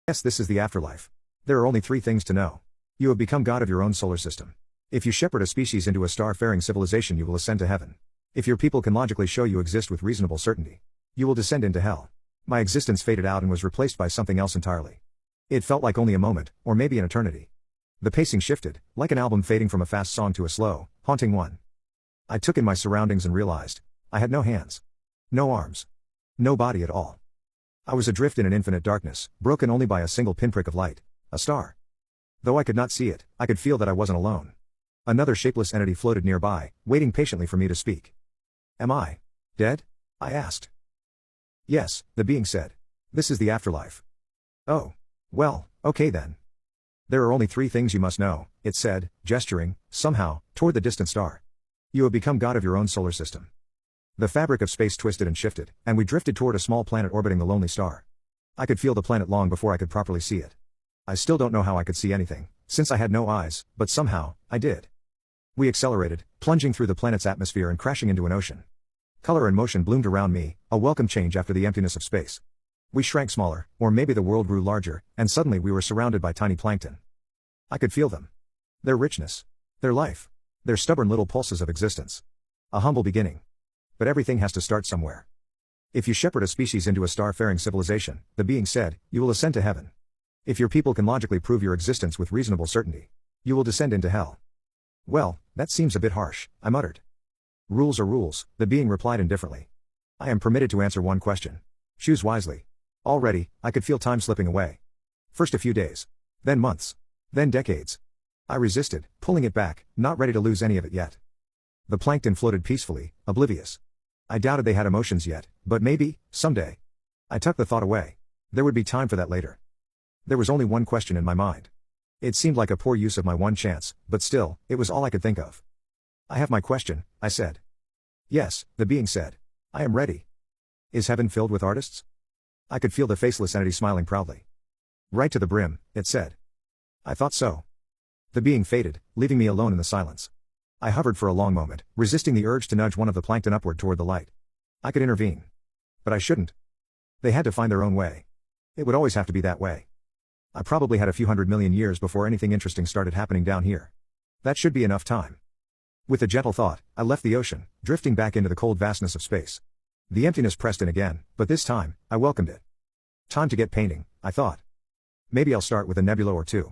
Yes, this is the afterlife. There are only three things to know. You have become god of your own solar system. If you shepherd a species into a star-faring civilization, you will ascend to heaven. If your people can logically show you exist with reasonable certainty, you will descend into hell. My existence faded out and was replaced by something else entirely. It felt like only a moment, or maybe an eternity. The pacing shifted, like an album fading from a fast song to a slow, haunting one. I took in my surroundings and realized I had no hands, no arms, no body at all. I was adrift in an infinite darkness, broken only by a single pinprick of light, a star. Though I could not see it, I could feel that I wasn't alone. Another shapeless entity floated nearby, waiting patiently for me to speak. Am I dead? I asked. Yes, the being said. This is the afterlife. Oh. Well, okay then. There are only three things you must know, it said, gesturing, somehow, toward the distant star. You have become god of your own solar system. The fabric of space twisted and shifted, and we drifted toward a small planet orbiting the lonely star. I could feel the planet long before I could properly see it. I still don't know how I could see anything, since I had no eyes, but somehow, I did. We accelerated, plunging through the planet's atmosphere and crashing into an ocean. Color and motion bloomed around me, a welcome change after the emptiness of space. We shrank smaller, or maybe the world grew larger, and suddenly we were surrounded by tiny plankton. I could feel them. Their richness. Their life. Their stubborn little pulses of existence. A humble beginning. But everything has to start somewhere. If you shepherd a species into a star-faring civilization, the being said, you will ascend to heaven. If your people can logically prove your existence with reasonable certainty, you will descend into hell. Well, that seems a bit harsh, I muttered. Rules are rules, the being replied indifferently. I am permitted to answer one question. Choose wisely. Already, I could feel time slipping away. First a few days. Then months. Then decades. I resisted, pulling it back, not ready to lose any of it yet. The plankton floated peacefully, oblivious. I doubted they had emotions yet, but maybe, someday. I tucked the thought away. There would be time for that later. There was only one question in my mind. It seemed like a poor use of my one chance, but still, it was all I could think of. I have my question, I said. Yes, the being said. I am ready. Is heaven filled with artists? I could feel the faceless entity smiling proudly. Right to the brim, it said. I thought so. The being faded, leaving me alone in the silence. I hovered for a long moment, resisting the urge to nudge one of the plankton upward toward the light. I could intervene. But I shouldn't. They had to find their own way. It would always have to be that way. I probably had a few 100 million years before anything interesting started happening down here. That should be enough time. With a gentle thought, I left the ocean, drifting back into the cold vastness of space. The emptiness pressed in again, but this time, I welcomed it. Time to get painting, I thought. Maybe I'll start with a nebula or two.